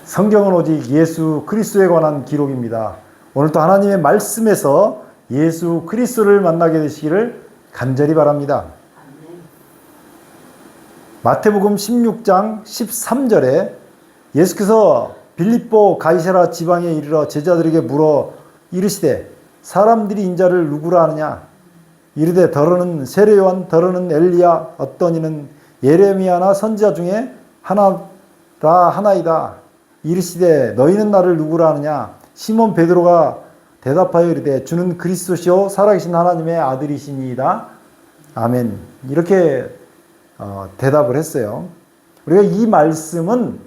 성경은 오직 예수 그리스도에 관한 기록입니다. 오늘도 하나님의 말씀에서 예수 그리스도를 만나게 되시기를 간절히 바랍니다. 마태복음 16장 13절에 예수께서 빌립보 가이사라 지방에 이르러 제자들에게 물어 이르시되 사람들이 인자를 누구라 하느냐? 이르되 더러는 세례요한, 더러는 엘리야, 어떤 이는 예레미야나 선지자 중에 하나이다. 이르시되 너희는 나를 누구라 하느냐? 시몬 베드로가 대답하여 이르되 주는 그리스도시요 살아계신 하나님의 아들이시니이다. 아멘. 이렇게 대답을 했어요. 우리가 이 말씀은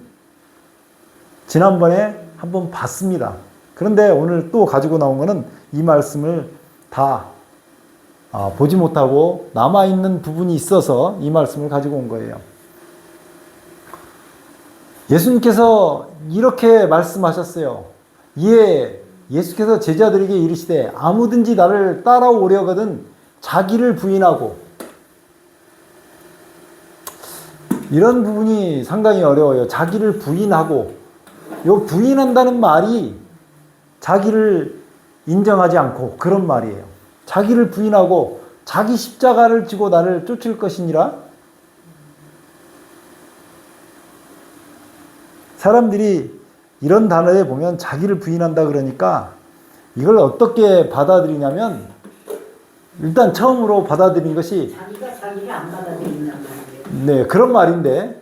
지난번에 한번 봤습니다. 그런데 오늘 또 가지고 나온 것은 이 말씀을 다 보지 못하고 남아있는 부분이 있어서 이 말씀을 가지고 온 거예요. 예수님께서 이렇게 말씀하셨어요. 이에 예수께서 제자들에게 이르시되 아무든지 나를 따라오려거든 자기를 부인하고, 이런 부분이 상당히 어려워요. 자기를 부인하고, 요 부인한다는 말이 자기를 인정하지 않고 그런 말이에요. 자기를 부인하고 자기 십자가를 지고 나를 쫓을 것이니라. 사람들이 이런 단어에 보면 자기를 부인한다 그러니까 이걸 어떻게 받아들이냐면, 일단 처음으로 받아들인 것이 자기가 자기를 안 받아들인단 말이에요. 네, 그런 말인데,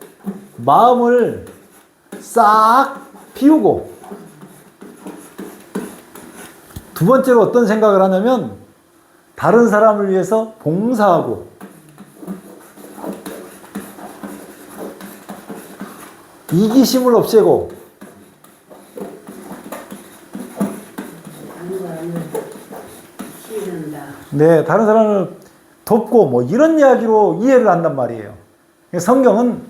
마음을 싹 비우고, 두 번째로 어떤 생각을 하냐면 다른 사람을 위해서 봉사하고, 이기심을 없애고, 네, 다른 사람을 돕고 뭐 이런 이야기로 이해를 한단 말이에요. 성경은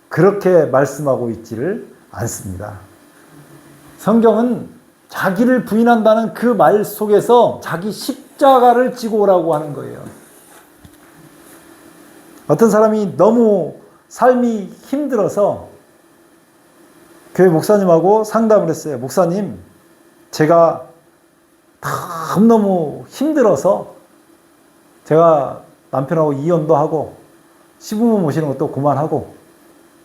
그렇게 말씀하고 있지를 않습니다. 성경은 자기를 부인한다는 그 말 속에서 자기 십자가를 지고 오라고 하는 거예요. 어떤 사람이 너무 삶이 힘들어서 교회 목사님하고 상담을 했어요. 목사님, 제가 너무 힘들어서 제가 남편하고 이혼도 하고 시부모 모시는 것도 그만하고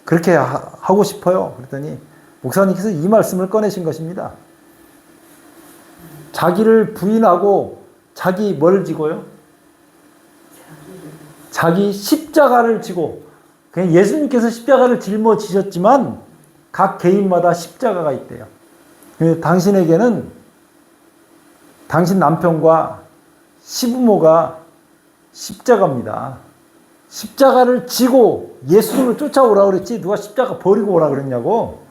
그렇게 하고 싶어요. 그랬더니 목사님께서 이 말씀을 꺼내신 것입니다. 자기를 부인하고 자기 뭘 지고요? 자기 십자가를 지고. 그냥 예수님께서 십자가를 짊어지셨지만 각 개인마다 십자가가 있대요. 당신에게는 당신 남편과 시부모가 십자가입니다. 십자가를 지고 예수님을 쫓아오라고 그랬지 누가 십자가 버리고 오라 그랬냐고.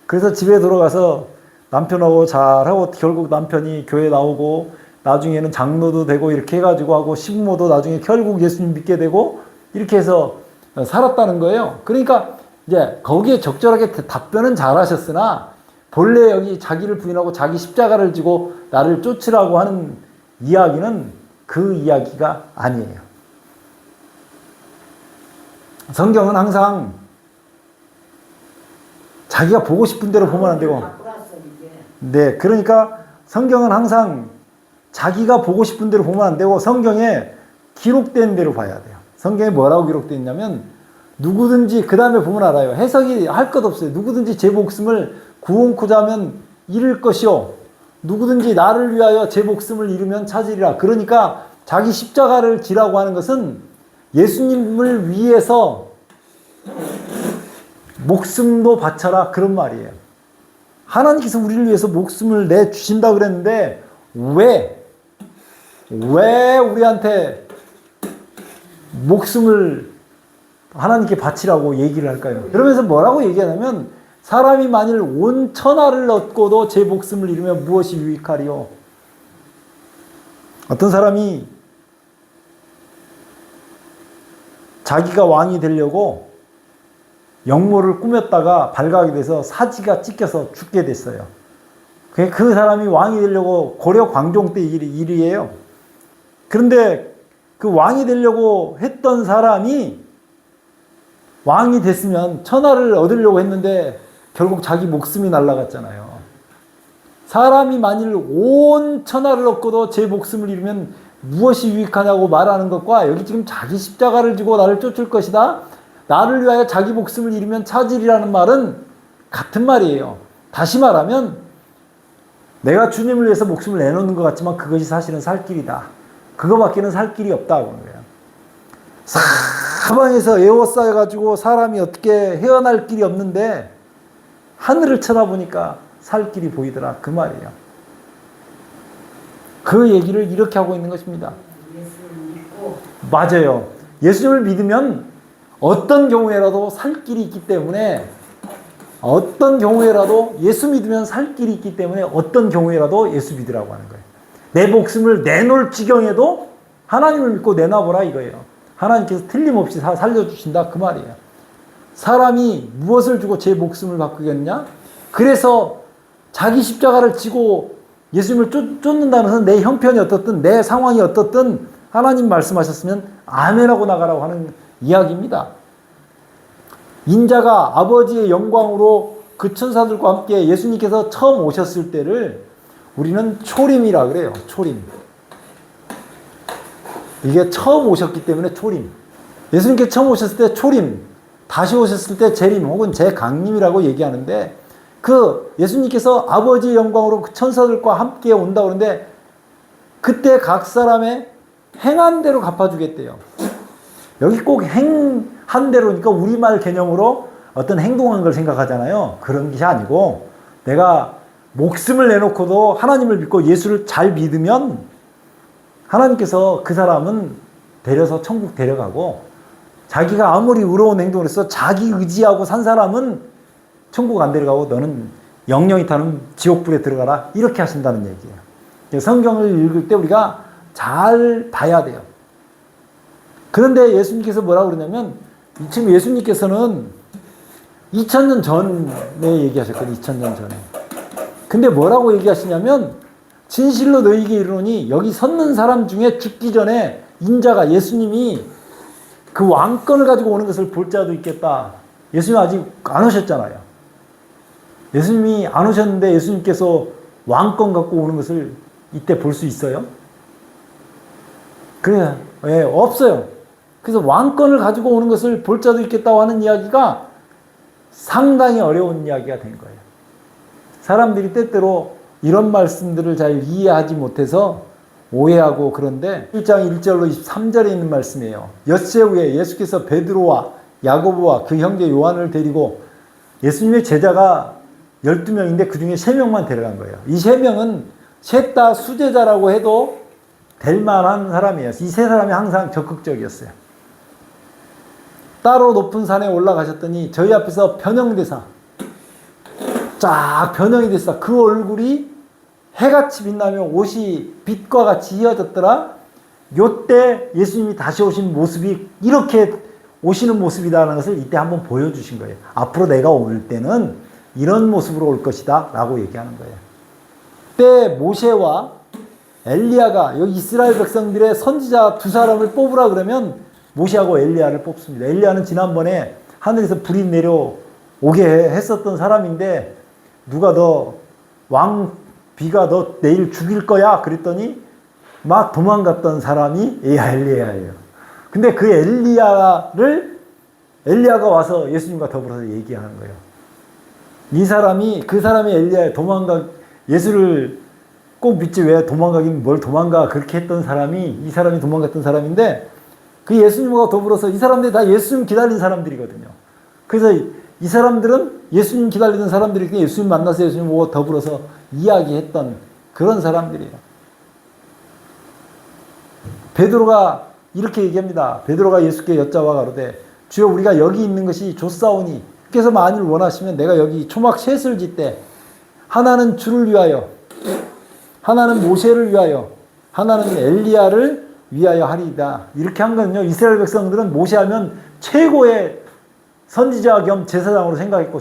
그래서 집에 들어가서 남편하고 잘하고 결국 남편이 교회 나오고 나중에는 장로도 되고 이렇게 해가지고 하고 시부모도 나중에 결국 예수님 믿게 되고 이렇게 해서 살았다는 거예요. 그러니까 이제 거기에 적절하게 답변은 잘 하셨으나 본래 여기 자기를 부인하고 자기 십자가를 지고 나를 쫓으라고 하는 이야기는 그 이야기가 아니에요. 성경은 항상 자기가 보고 싶은 대로 보면 안 되고, 네, 그러니까 성경은 항상 자기가 보고 싶은 대로 보면 안 되고 성경에 기록된 대로 봐야 돼요. 성경에 뭐라고 기록되어 있냐면 누구든지, 그 다음에 보면 알아요. 해석이 할 것 없어요. 누구든지 제 목숨을 구원코자 하면 잃을 것이요, 누구든지 나를 위하여 제 목숨을 잃으면 찾으리라. 그러니까 자기 십자가를 지라고 하는 것은 예수님을 위해서 목숨도 바쳐라, 그런 말이에요. 하나님께서 우리를 위해서 목숨을 내주신다 그랬는데 왜 우리한테 목숨을 하나님께 바치라고 얘기를 할까요? 그러면서 뭐라고 얘기하냐면 사람이 만일 온 천하를 얻고도 제 목숨을 잃으면 무엇이 유익하리요? 어떤 사람이 자기가 왕이 되려고 영모를 꾸몄다가 발각이 돼서 사지가 찢겨서 죽게 됐어요. 그 사람이 왕이 되려고 고려 광종 때 일이에요. 그런데 그 왕이 되려고 했던 사람이 왕이 됐으면 천하를 얻으려고 했는데 결국 자기 목숨이 날아갔잖아요. 사람이 만일 온 천하를 얻고도 제 목숨을 잃으면 무엇이 유익하냐고 말하는 것과 여기 지금 자기 십자가를 지고 나를 쫓을 것이다. 나를 위하여 자기 목숨을 잃으면 차질이라는 말은 같은 말이에요. 다시 말하면 내가 주님을 위해서 목숨을 내놓는 것 같지만 그것이 사실은 살 길이다. 그거밖에는 살 길이 없다고 하는 거예요. 사방에서 에워싸여가지고 사람이 어떻게 헤어날 길이 없는데 하늘을 쳐다보니까 살 길이 보이더라. 그 말이에요. 그 얘기를 이렇게 하고 있는 것입니다. 예수를 믿고 맞아요. 예수님을 믿으면 어떤 경우에라도 살 길이 있기 때문에 어떤 경우에라도 예수 믿으면 살 길이 있기 때문에 어떤 경우에라도 예수 믿으라고 하는 거예요. 내 목숨을 내놓을 지경에도 하나님을 믿고 내놔보라 이거예요. 하나님께서 틀림없이 살려주신다 그 말이에요. 사람이 무엇을 주고 제 목숨을 바꾸겠냐? 그래서 자기 십자가를 지고 예수님을 쫓는다는 것은 내 형편이 어떻든 내 상황이 어떻든 하나님 말씀하셨으면 아멘하고 나가라고 하는 이야기입니다. 인자가 아버지의 영광으로 그 천사들과 함께 예수님께서 처음 오셨을 때를 우리는 초림이라 그래요. 초림. 이게 처음 오셨기 때문에 초림. 예수님께서 처음 오셨을 때 초림, 다시 오셨을 때 재림 혹은 재강림이라고 얘기하는데 그 예수님께서 아버지의 영광으로 그 천사들과 함께 온다고 그러는데 그때 각 사람의 행한 대로 갚아주겠대요. 여기 꼭 행한 대로니까 우리말 개념으로 어떤 행동한 걸 생각하잖아요. 그런 것이 아니고 내가 목숨을 내놓고도 하나님을 믿고 예수를 잘 믿으면 하나님께서 그 사람은 데려서 천국 데려가고 자기가 아무리 의로운 행동을 해서 자기 의지하고 산 사람은 천국 안 데려가고 너는 영영이 타는 지옥불에 들어가라 이렇게 하신다는 얘기예요. 성경을 읽을 때 우리가 잘 봐야 돼요. 그런데 예수님께서 뭐라고 그러냐면 지금 예수님께서는 2000년 전에 얘기하셨거든요. 2000년 전에. 근데 뭐라고 얘기하시냐면 진실로 너희에게 이르노니 여기 섰는 사람 중에 죽기 전에 인자가 예수님이 그 왕권을 가지고 오는 것을 볼 자도 있겠다. 예수님 아직 안 오셨잖아요. 예수님이 안 오셨는데 예수님께서 왕권 갖고 오는 것을 이때 볼 수 있어요? 그래, 예, 없어요. 그래서 왕권을 가지고 오는 것을 볼 자도 있겠다고 하는 이야기가 상당히 어려운 이야기가 된 거예요. 사람들이 때때로 이런 말씀들을 잘 이해하지 못해서 오해하고 그런데 1장 1절로 23절에 있는 말씀이에요. 엿새 후에 예수께서 베드로와 야고보와 그 형제 요한을 데리고 예수님의 제자가 12명인데 그 중에 3명만 데려간 거예요. 이 3명은 셋 다 수제자라고 해도 될 만한 사람이에요. 이 세 사람이 항상 적극적이었어요. 따로 높은 산에 올라가셨더니 저희 앞에서 변형대사 쫙 변형이 됐어. 그 얼굴이 해같이 빛나며 옷이 빛과 같이 이어졌더라. 요때 예수님이 다시 오신 모습이 이렇게 오시는 모습이라는 것을 이때 한번 보여주신 거예요. 앞으로 내가 올 때는 이런 모습으로 올 것이다 라고 얘기하는 거예요. 그때 모세와 엘리야가 여기 이스라엘 백성들의 선지자 두 사람을 뽑으라 그러면 모세하고 엘리야를 뽑습니다. 엘리야는 지난번에 하늘에서 불이 내려오게 했었던 사람인데 누가 너 비가 너 내일 죽일 거야 그랬더니 막 도망갔던 사람이 엘리야예요. 근데 그 엘리야가 와서 예수님과 더불어서 얘기하는 거예요. 그 사람이 엘리야에 예수를 꼭 믿지 왜 도망가긴 뭘 도망가 그렇게 했던 사람이 이 사람이 도망갔던 사람인데 그 예수님과 더불어서 이 사람들이 다 예수님 기다린 사람들이거든요. 그래서 이 사람들은 예수님 기다리던 사람들이 예수님 만나서 예수님 보고 더불어서 이야기했던 그런 사람들이에요. 베드로가 이렇게 얘기합니다. 베드로가 예수께 여짜와 가로되 주여 우리가 여기 있는 것이 좋사오니 께서 만일 원하시면 내가 여기 초막 셋을 짓되 하나는 주를 위하여 하나는 모세를 위하여 하나는 엘리야를 위하여 하리이다. 이렇게 한 거는요. 이스라엘 백성들은 모세하면 최고의 선지자 겸 제사장으로 생각했고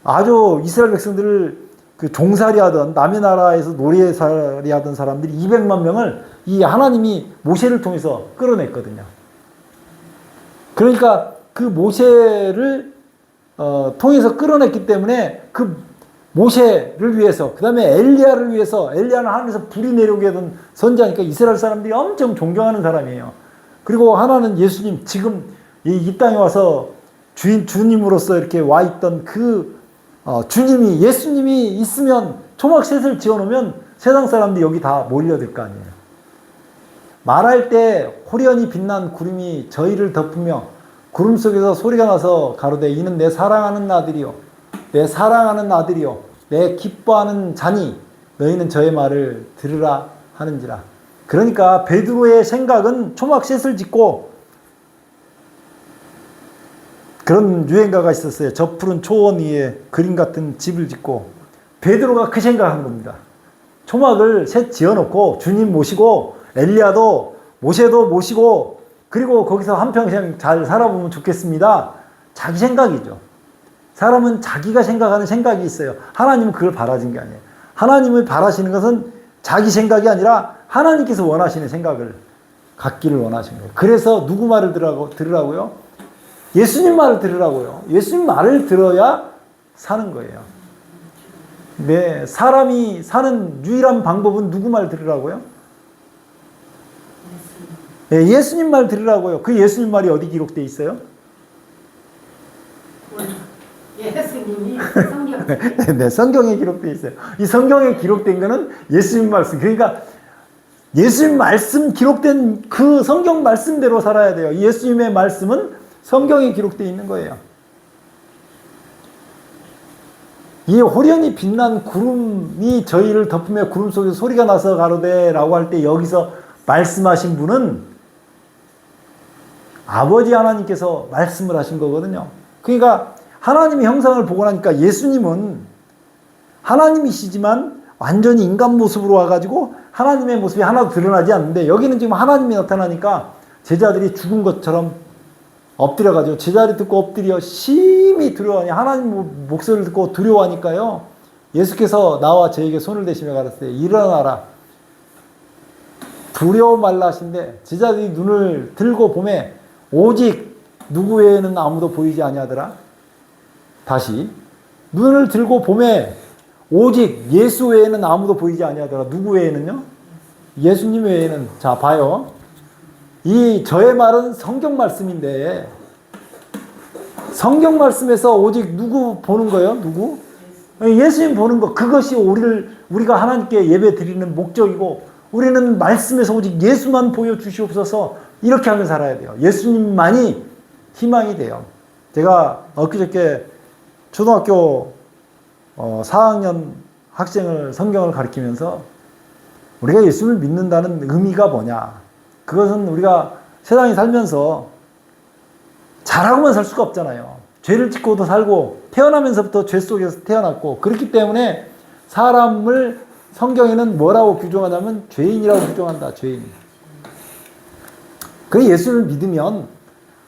아주 이스라엘 백성들을 그 종살이 하던 남의 나라에서 노예살이 하던 사람들이 200만 명을 이 하나님이 모세를 통해서 끌어냈거든요. 그러니까 그 모세를 통해서 끌어냈기 때문에 그 모세를 위해서, 그 다음에 엘리야를 위해서, 엘리야는 하늘에서 불이 내려오게 하던 선지자니까 이스라엘 사람들이 엄청 존경하는 사람이에요. 그리고 하나는 예수님, 지금 이 땅에 와서 주님으로서 이렇게 와 있던 그 주님이, 예수님이 있으면 초막셋을 지어놓으면 세상 사람들이 여기 다 몰려들 거 아니에요. 말할 때 호련히 빛난 구름이 저희를 덮으며 구름 속에서 소리가 나서 가로되 이는 내 사랑하는 아들이요 내 사랑하는 아들이요 내 기뻐하는 자니 너희는 저의 말을 들으라 하는지라. 그러니까 베드로의 생각은 초막셋을 짓고, 그런 유행가가 있었어요. 저 푸른 초원 위에 그림 같은 집을 짓고, 베드로가 그 생각한 겁니다. 초막을 셋 지어놓고 주님 모시고 엘리야도 모세도 모시고, 그리고 거기서 한평생 잘 살아보면 좋겠습니다. 자기 생각이죠. 사람은 자기가 생각하는 생각이 있어요. 하나님은 그걸 바라신 게 아니에요. 하나님을 바라시는 것은 자기 생각이 아니라 하나님께서 원하시는 생각을 갖기를 원하신 거예요. 그래서 누구 말을 들으라고요? 예수님 말을 들으라고요. 예수님 말을 들어야 사는 거예요. 네, 사람이 사는 유일한 방법은 누구 말 들으라고요? 네, 예수님 말 들으라고요. 그 예수님 말이 어디 기록되어 있어요? 예수님이 성경. 네, 성경에 기록되어 있어요. 이 성경에 기록된 거는 예수님 말씀. 그러니까 예수님 말씀 기록된 그 성경 말씀대로 살아야 돼요. 예수님의 말씀은 성경에 기록되어 있는 거예요. 이 호련히 빛난 구름이 저희를 덮으며 구름 속에서 소리가 나서 가로되 라고 할 때 여기서 말씀하신 분은 아버지 하나님께서 말씀을 하신 거거든요. 그러니까 하나님의 형상을 보고 나니까 예수님은 하나님이시지만 완전히 인간 모습으로 와가지고 하나님의 모습이 하나도 드러나지 않는데, 여기는 지금 하나님이 나타나니까 제자들이 죽은 것처럼 엎드려가지고, 제자리 듣고 엎드려 심히 두려워하니, 하나님 목소리를 듣고 두려워하니까요, 예수께서 나와 저에게 손을 대시며 가르치되 일어나라 두려워 말라 하신데, 제자들이 눈을 들고 보매 오직 누구 외에는 아무도 보이지 아니하더라. 다시 눈을 들고 보매 오직 예수 외에는 아무도 보이지 아니하더라. 누구 외에는요? 예수님 외에는. 자, 봐요. 이 저의 말은 성경 말씀인데, 성경 말씀에서 오직 누구 보는 거예요? 누구? 예수님 보는 거. 그것이 우리가 하나님께 예배 드리는 목적이고, 우리는 말씀에서 오직 예수만 보여주시옵소서, 이렇게 하며 살아야 돼요. 예수님만이 희망이 돼요. 제가 엊그저께 초등학교 4학년 학생을 성경을 가르치면서 우리가 예수를 믿는다는 의미가 뭐냐, 그것은 우리가 세상에 살면서 잘하고만 살 수가 없잖아요. 죄를 짓고도 살고, 태어나면서부터 죄 속에서 태어났고, 그렇기 때문에 사람을 성경에는 뭐라고 규정하냐면 죄인이라고 규정한다. 죄인. 그 예수를 믿으면,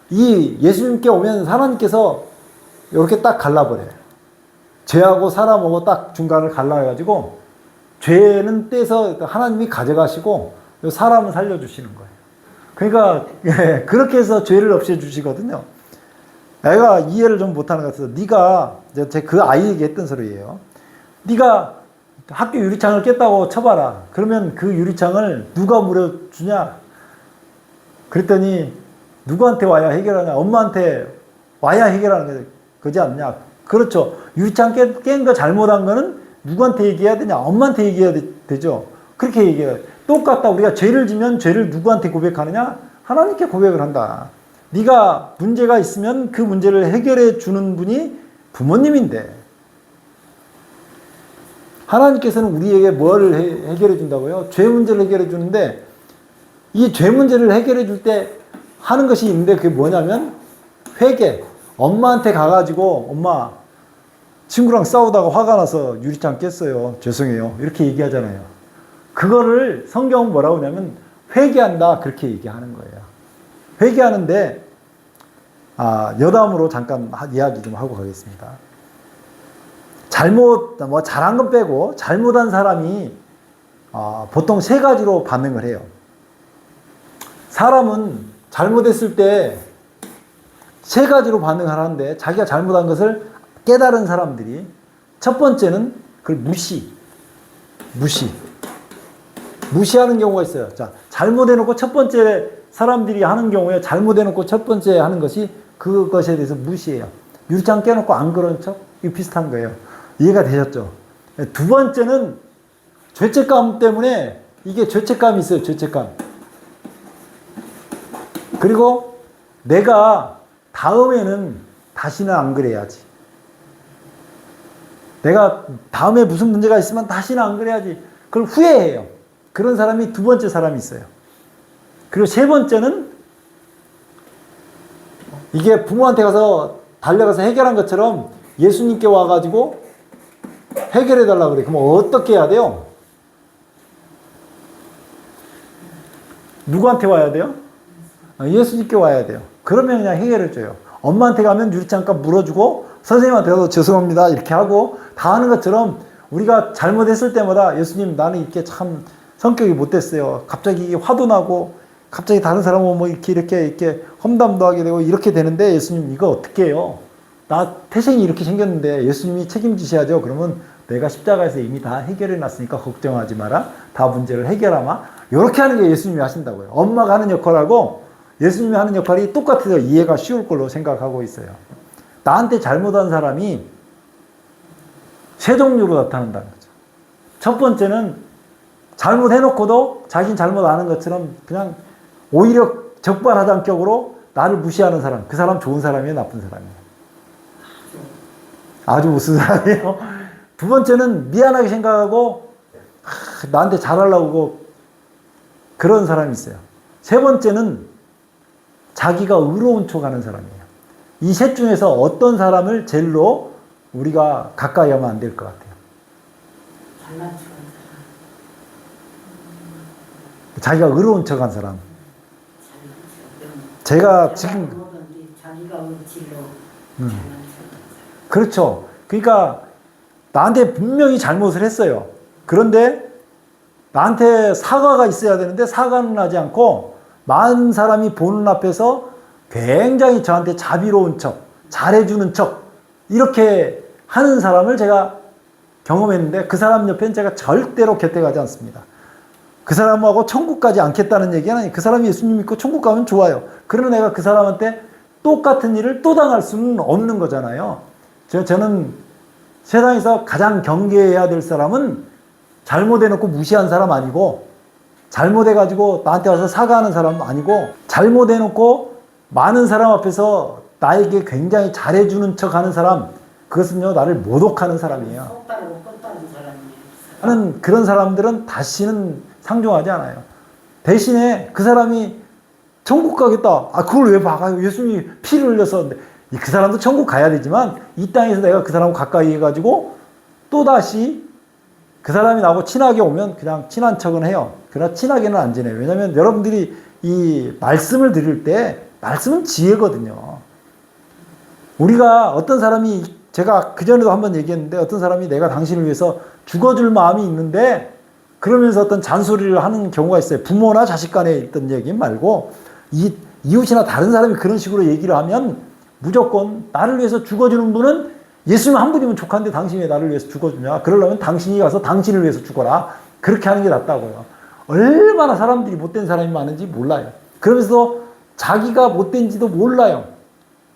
이 예수님께 오면 하나님께서 이렇게 딱 갈라버려요. 죄하고 사람하고 딱 중간을 갈라가지고, 죄는 떼서 하나님이 가져가시고 사람은 살려주시는 거예요. 그러니까 그렇게 해서 죄를 없애주시거든요. 애가 이해를 좀 못하는 것 같아서, 네가, 제 그 아이에게 했던 소리예요. 네가 학교 유리창을 깼다고 쳐봐라. 그러면 그 유리창을 누가 물어주냐? 그랬더니 누구한테 와야 해결하냐? 엄마한테 와야 해결하는 거지 않냐? 그렇죠. 유리창 깬 거 잘못한 거는 누구한테 얘기해야 되냐? 엄마한테 얘기해야 되죠. 그렇게 얘기해요. 똑같다. 우리가 죄를 지면 죄를 누구한테 고백하느냐? 하나님께 고백을 한다. 네가 문제가 있으면 그 문제를 해결해 주는 분이 부모님인데, 하나님께서는 우리에게 뭐를 해결해 준다고요? 죄 문제를 해결해 주는데, 이 죄 문제를 해결해 줄 때 하는 것이 있는데, 그게 뭐냐면 회개. 엄마한테 가가지고, 엄마, 친구랑 싸우다가 화가 나서 유리창 깼어요. 죄송해요. 이렇게 얘기하잖아요. 그거를 성경은 뭐라고 하냐면 회개한다. 그렇게 얘기하는 거예요. 회개하는데, 여담으로 잠깐 이야기 좀 하고 가겠습니다. 잘한 건 빼고 잘못한 사람이 보통 세 가지로 반응을 해요. 사람은 잘못했을 때 세 가지로 반응하는데 자기가 잘못한 것을 깨달은 사람들이 첫 번째는 그걸 무시하는 경우가 있어요. 자, 잘못해놓고 첫 번째 사람들이 하는 경우에 잘못해놓고 첫 번째 하는 것이 그것에 대해서 무시해요. 유리창 깨놓고 안 그런 척? 이거 비슷한 거예요. 이해가 되셨죠? 두 번째는 죄책감 때문에 이게 죄책감이 있어요. 죄책감. 그리고 내가 다음에는 다시는 안 그래야지. 내가 다음에 무슨 문제가 있으면 다시는 안 그래야지. 그걸 후회해요. 그런 사람이 두 번째 사람이 있어요. 그리고 세 번째는 이게 부모한테 가서 달려가서 해결한 것처럼 예수님께 와가지고 해결해 달라고 그래. 그럼 어떻게 해야 돼요? 누구한테 와야 돼요? 예수님께 와야 돼요. 그러면 그냥 해결해 줘요. 엄마한테 가면 유리창값 물어주고 선생님한테 가서 죄송합니다 이렇게 하고 다 하는 것처럼 우리가 잘못했을 때마다 예수님 나는 이렇게 참 성격이 못됐어요. 갑자기 화도 나고 갑자기 다른 사람은 뭐 이렇게 험담도 하게 되고 이렇게 되는데 예수님 이거 어떻게 해요? 나 태생이 이렇게 생겼는데 예수님이 책임지셔야죠. 그러면 내가 십자가에서 이미 다 해결해 놨으니까 걱정하지 마라. 다 문제를 해결하마. 이렇게 하는 게 예수님이 하신다고요. 엄마가 하는 역할하고 예수님이 하는 역할이 똑같아서 이해가 쉬울 걸로 생각하고 있어요. 나한테 잘못한 사람이 세 종류로 나타난다는 거죠. 첫 번째는 잘못해놓고도 자기는 잘못 안 하는 것처럼 그냥 오히려 적반하장격으로 나를 무시하는 사람. 그 사람 좋은 사람이에요? 나쁜 사람이에요? 아주 무슨 사람이에요? 두 번째는 미안하게 생각하고 나한테 잘하려고 그런 사람이 있어요. 세 번째는 자기가 의로운 척하는 사람이에요. 이 셋 중에서 어떤 사람을 제일로 우리가 가까이 하면 안 될 것 같아요? 잘난 척한 자기가 의로운 척한 사람. 사람. 제가 지금 자기가 의지로 그렇죠. 그러니까 나한테 분명히 잘못을 했어요. 그런데 나한테 사과가 있어야 되는데 사과는 하지 않고 많은 사람이 보는 앞에서 굉장히 저한테 자비로운 척, 잘해주는 척 이렇게 하는 사람을 제가 경험했는데 그 사람 옆에는 제가 절대로 곁에 가지 않습니다. 그 사람하고 천국 가지 않겠다는 얘기는 아니에요. 그 사람이 예수님 믿고 천국 가면 좋아요. 그러나 내가 그 사람한테 똑같은 일을 또 당할 수는 없는 거잖아요. 저는 세상에서 가장 경계해야 될 사람은 잘못해놓고 무시한 사람 아니고 잘못해가지고 나한테 와서 사과하는 사람 아니고 잘못해놓고 많은 사람 앞에서 나에게 굉장히 잘해주는 척하는 사람 그것은요 나를 모독하는 사람이에요. 속다르고 껐다는 사람이에요. 하는 그런 사람들은 다시는 상종하지 않아요. 대신에 그 사람이 천국 가겠다. 아 그걸 왜 박아요? 예수님이 피를 흘려서 그 사람도 천국 가야 되지만 이 땅에서 내가 그 사람 가까이 해가지고 또다시 그 사람이 나하고 친하게 오면 그냥 친한 척은 해요. 그러나 친하게는 안 지내요. 왜냐하면 여러분들이 이 말씀을 드릴 때 말씀은 지혜거든요. 우리가 어떤 사람이 제가 그전에도 한번 얘기했는데 어떤 사람이 내가 당신을 위해서 죽어줄 마음이 있는데 그러면서 어떤 잔소리를 하는 경우가 있어요. 부모나 자식 간에 있던 얘기 말고 이웃이나 다른 사람이 그런 식으로 얘기를 하면 무조건 나를 위해서 죽어주는 분은 예수님 한 분이면 족한데 당신이 왜 나를 위해서 죽어주냐. 그러려면 당신이 가서 당신을 위해서 죽어라. 그렇게 하는 게 낫다고요. 얼마나 사람들이 못된 사람이 많은지 몰라요. 그러면서 자기가 못된지도 몰라요.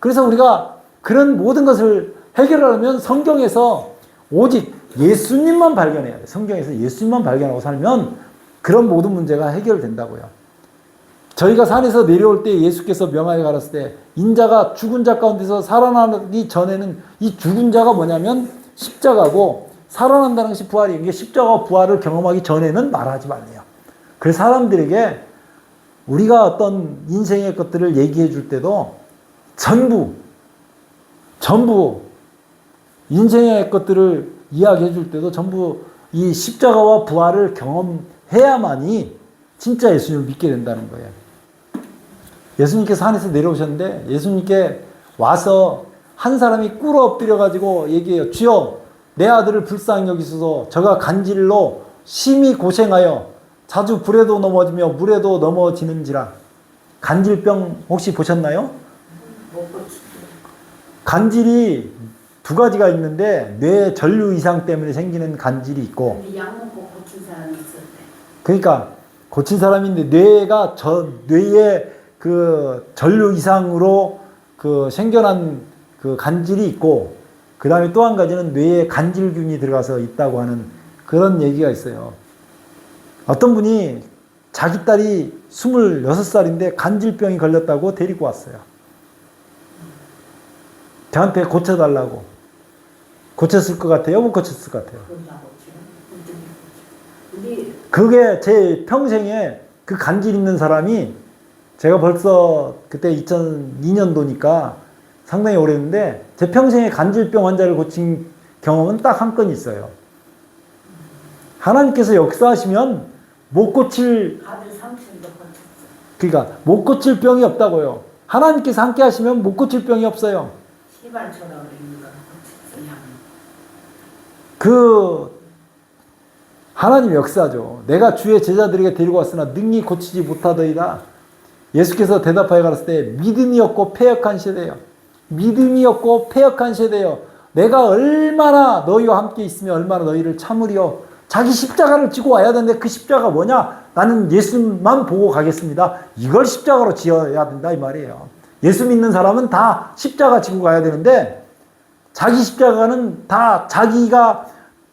그래서 우리가 그런 모든 것을 해결하려면 성경에서 오직 예수님만 발견해야 돼요. 성경에서 예수님만 발견하고 살면 그런 모든 문제가 해결된다고요. 저희가 산에서 내려올 때 예수께서 명하여 가랐을 때 인자가 죽은 자 가운데서 살아나기 전에는 이 죽은 자가 뭐냐면 십자가고 살아난다는 것이 부활이에요. 이게 십자가와 부활을 경험하기 전에는 말하지 말래요. 그래서 사람들에게 우리가 어떤 인생의 것들을 얘기해 줄 때도 전부 인생의 것들을 이야기해 줄 때도 전부 이 십자가와 부활을 경험해야만이 진짜 예수님을 믿게 된다는 거예요. 예수님께서 산에서 내려오셨는데 예수님께 와서 한 사람이 꿇어 엎드려 가지고 얘기해요. 주여 내 아들을 불쌍히 여기소서. 저가 간질로 심히 고생하여 자주 불에도 넘어지며 물에도 넘어지는지라. 간질병 혹시 보셨나요? 못 보지. 간질이 두 가지가 있는데 뇌 전류 이상 때문에 생기는 간질이 있고 근데 약 먹고 고친 사람이 있었대. 그러니까 고친 사람인데 뇌가 뇌에 그 전류 이상으로 그 생겨난 그 간질이 있고 그 다음에 또 한 가지는 뇌에 간질균이 들어가서 있다고 하는 그런 얘기가 있어요. 어떤 분이 자기 딸이 26살인데 간질병이 걸렸다고 데리고 왔어요. 저한테 고쳐달라고. 고쳤을 것 같아요? 못 고쳤을 것 같아요? 그걸 다 고치나? 우리 그게 제 평생에 그 간질 있는 사람이 제가 벌써 그때 2002년도니까 상당히 오래됐는데 제 평생에 간질병 환자를 고친 경험은 딱 한 건 있어요. 하나님께서 역사하시면 못 고칠 아들 삼촌도 고쳤어. 그러니까 못 고칠 병이 없다고요. 하나님께서 함께 하시면 못 고칠 병이 없어요. 시발처럼 있는 거 고쳤어. 약. 그 하나님 역사죠. 내가 주의 제자들에게 데리고 왔으나 능히 고치지 못하더이다. 예수께서 대답하여 가라사대 때 믿음이 없고 패역한 세대요. 믿음이 없고 패역한 세대요. 내가 얼마나 너희와 함께 있으며 얼마나 너희를 참으리요. 자기 십자가를 지고 와야 되는데 그 십자가 뭐냐? 나는 예수만 보고 가겠습니다. 이걸 십자가로 지어야 된다 이 말이에요. 예수 믿는 사람은 다 십자가 지고 가야 되는데 자기 십자가는 다 자기가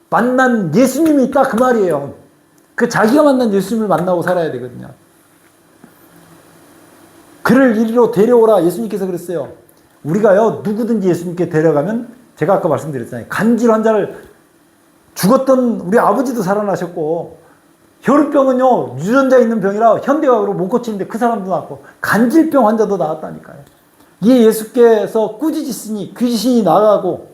만난 예수님이 있다 그 말이에요. 그 자기가 만난 예수님을 만나고 살아야 되거든요. 그를 이리로 데려오라 예수님께서 그랬어요. 우리가요 누구든지 예수님께 데려가면 제가 아까 말씀드렸잖아요. 간질 환자를 죽었던 우리 아버지도 살아나셨고 혈우병은요 유전자 있는 병이라 현대과학으로 못 고치는데 그 사람도 나왔고 간질병 환자도 나왔다니까요. 이 예수께서 꾸짖으시니 귀신이 나가고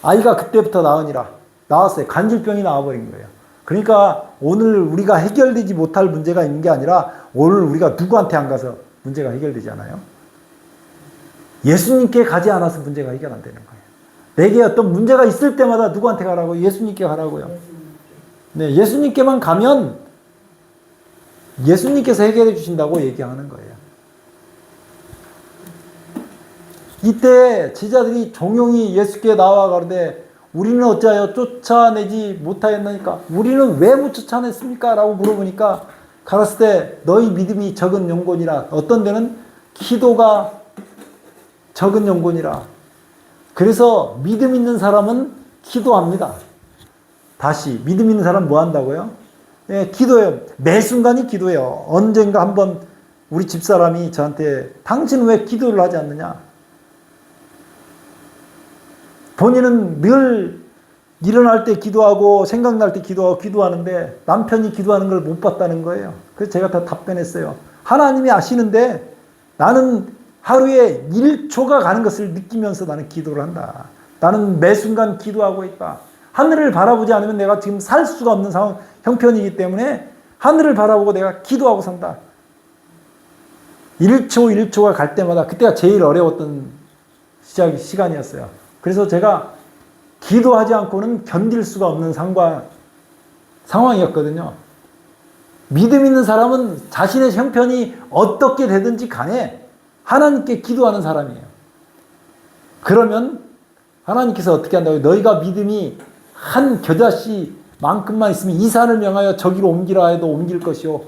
아이가 그때부터 나으니라 나왔어요. 간질병이 나와버린 거예요. 그러니까 오늘 우리가 해결되지 못할 문제가 있는 게 아니라 오늘 우리가 누구한테 안 가서 문제가 해결되지 않아요? 예수님께 가지 않아서 문제가 해결 안 되는 거예요. 내게 어떤 문제가 있을 때마다 누구한테 가라고? 예수님께 가라고요. 네, 예수님께만 가면 예수님께서 해결해 주신다고 얘기하는 거예요. 이때 제자들이 종용이 예수께 나와 가로되 우리는 어찌하여 쫓아내지 못하였나니까? 우리는 왜 못 쫓아냈습니까? 라고 물어보니까 가라스 때 너희 믿음이 적은 영혼이라 어떤 데는 기도가 적은 영혼이라 그래서 믿음 있는 사람은 기도합니다. 다시 믿음 있는 사람은 뭐 한다고요? 예, 기도해요. 매 순간이 기도해요. 언젠가 한번 우리 집사람이 저한테 당신은 왜 기도를 하지 않느냐? 본인은 늘 일어날 때 기도하고 생각날 때 기도하고 기도하는데 남편이 기도하는 걸 못 봤다는 거예요. 그래서 제가 다 답변했어요. 하나님이 아시는데 나는 하루에 1초가 가는 것을 느끼면서 나는 기도를 한다. 나는 매 순간 기도하고 있다. 하늘을 바라보지 않으면 내가 지금 살 수가 없는 상황, 형편이기 때문에 하늘을 바라보고 내가 기도하고 산다. 1초가 갈 때마다 그때가 제일 어려웠던 시간이었어요. 그래서 제가 기도하지 않고는 견딜 수가 없는 상황이었거든요. 믿음 있는 사람은 자신의 형편이 어떻게 되든지 간에 하나님께 기도하는 사람이에요. 그러면 하나님께서 어떻게 한다고요? 너희가 믿음이 한 겨자씨만큼만 있으면 이 산을 명하여 저기로 옮기라 해도 옮길 것이요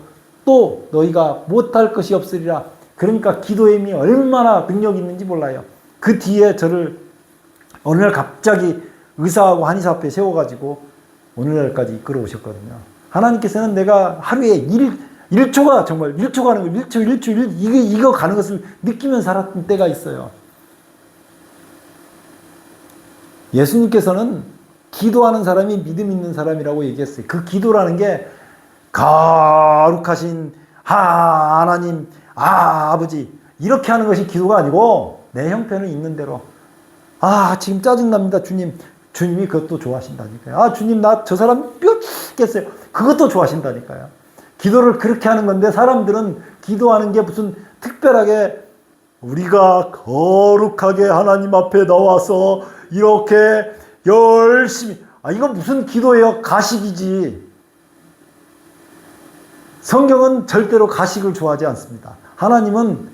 또 너희가 못할 것이 없으리라. 그러니까 기도의 힘이 얼마나 능력이 있는지 몰라요. 그 뒤에 저를 어느 날 갑자기 의사하고 한의사 앞에 세워가지고 오늘날까지 이끌어 오셨거든요. 하나님께서는 내가 하루에 1초가 정말 1초 가는 거 1초 이거 가는 것을 느끼면서 살았던 때가 있어요. 예수님께서는 기도하는 사람이 믿음 있는 사람이라고 얘기했어요. 그 기도라는 게 거룩하신 하나님 아버지 이렇게 하는 것이 기도가 아니고 내 형편은 있는 대로 지금 짜증납니다 주님. 주님이 그것도 좋아하신다니까요. 주님 나 저 사람 뼈 죽겠어요. 그것도 좋아하신다니까요. 기도를 그렇게 하는 건데 사람들은 기도하는 게 무슨 특별하게 우리가 거룩하게 하나님 앞에 나와서 이렇게 열심히 이건 무슨 기도예요? 가식이지. 성경은 절대로 가식을 좋아하지 않습니다. 하나님은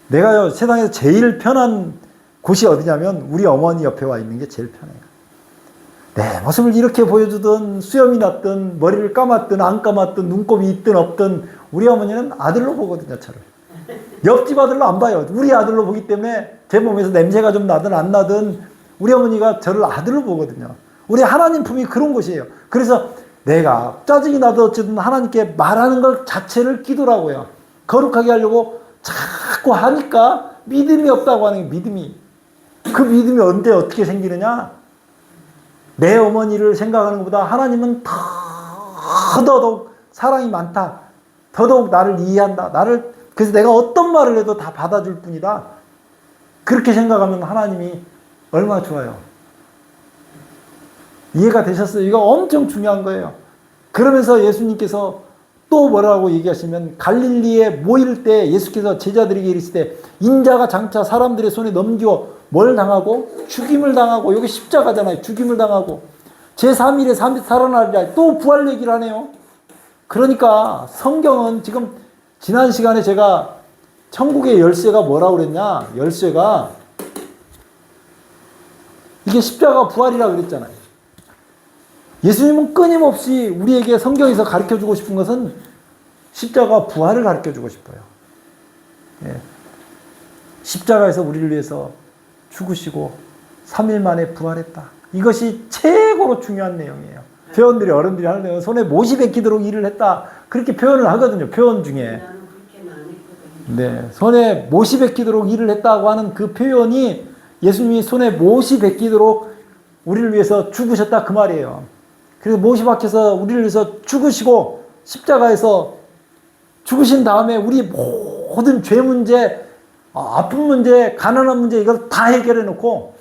내가요 세상에서 제일 편한 곳이 어디냐면 우리 어머니 옆에 와 있는 게 제일 편해요. 내 모습을 이렇게 보여주든 수염이 났든 머리를 감았든 안 감았든 눈곱이 있든 없든 우리 어머니는 아들로 보거든요, 저를. 옆집 아들로 안 봐요. 우리 아들로 보기 때문에 제 몸에서 냄새가 좀 나든 안 나든 우리 어머니가 저를 아들로 보거든요. 우리 하나님 품이 그런 곳이에요. 그래서 내가 짜증이 나도 어쨌든 하나님께 말하는 것 자체를 기도라고요. 거룩하게 하려고 자꾸 하니까 믿음이 없다고 하는 게 믿음이. 그 믿음이 언제 어떻게 생기느냐? 내 어머니를 생각하는 것보다 하나님은 더더욱 사랑이 많다. 더더욱 나를 이해한다. 그래서 내가 어떤 말을 해도 다 받아줄 뿐이다. 그렇게 생각하면 하나님이 얼마나 좋아요. 이해가 되셨어요? 이거 엄청 중요한 거예요. 그러면서 예수님께서 또 뭐라고 얘기하시면 갈릴리에 모일 때 예수께서 제자들에게 이르실 때 인자가 장차 사람들의 손에 넘겨 뭘 당하고? 죽임을 당하고. 여기 십자가잖아요. 죽임을 당하고 제3일에 살아나리라. 또 부활 얘기를 하네요. 그러니까 성경은 지금 지난 시간에 제가 천국의 열쇠가 뭐라고 그랬냐? 열쇠가 이게 십자가 부활이라고 그랬잖아요. 예수님은 끊임없이 우리에게 성경에서 가르쳐주고 싶은 것은 십자가 부활을 가르쳐주고 싶어요. 예. 십자가에서 우리를 위해서 죽으시고 3일 만에 부활했다. 이것이 최고로 중요한 내용이에요. 회원들이 어른들이 하는 내용 손에 못이 베끼도록 일을 했다. 그렇게 표현을 하거든요. 표현 중에. 네, 손에 못이 베끼도록 일을 했다고 하는 그 표현이 예수님이 손에 못이 베끼도록 우리를 위해서 죽으셨다 그 말이에요. 그래서 못이 박혀서 우리를 위해서 죽으시고 십자가에서 죽으신 다음에 우리 모든 죄 문제, 아픈 문제, 가난한 문제 이걸 다 해결해 놓고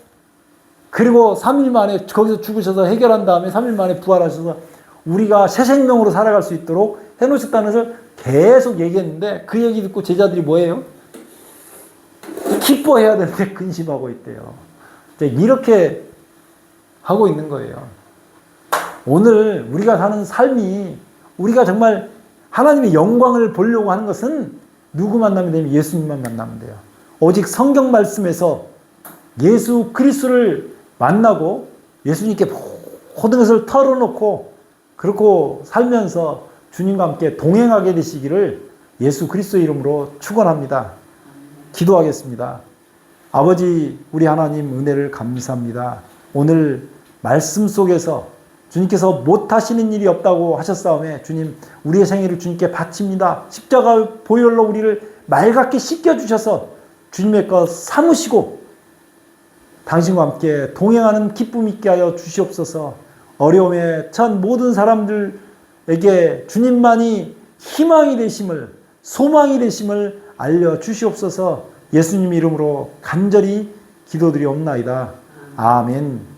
그리고 3일 만에 거기서 죽으셔서 해결한 다음에 3일 만에 부활하셔서 우리가 새 생명으로 살아갈 수 있도록 해놓으셨다는 것을 계속 얘기했는데 그 얘기 듣고 제자들이 뭐예요? 기뻐해야 되는데 근심하고 있대요. 이렇게 하고 있는 거예요. 오늘 우리가 사는 삶이 우리가 정말 하나님의 영광을 보려고 하는 것은 누구 만나면 되면 예수님만 만나면 돼요. 오직 성경 말씀에서 예수 그리스도를 만나고 예수님께 모든 것을 털어놓고 그렇고 살면서 주님과 함께 동행하게 되시기를 예수 그리스도의 이름으로 축원합니다. 기도하겠습니다. 아버지 우리 하나님 은혜를 감사합니다. 오늘 말씀 속에서 주님께서 못하시는 일이 없다고 하셨사오매 주님 우리의 생애를 주님께 바칩니다. 십자가 보혈로 우리를 맑게 씻겨주셔서 주님의 것 삼으시고 당신과 함께 동행하는 기쁨 있게 하여 주시옵소서. 어려움에 처한 모든 사람들에게 주님만이 희망이 되심을 소망이 되심을 알려주시옵소서. 예수님 이름으로 간절히 기도드리옵나이다. 아멘.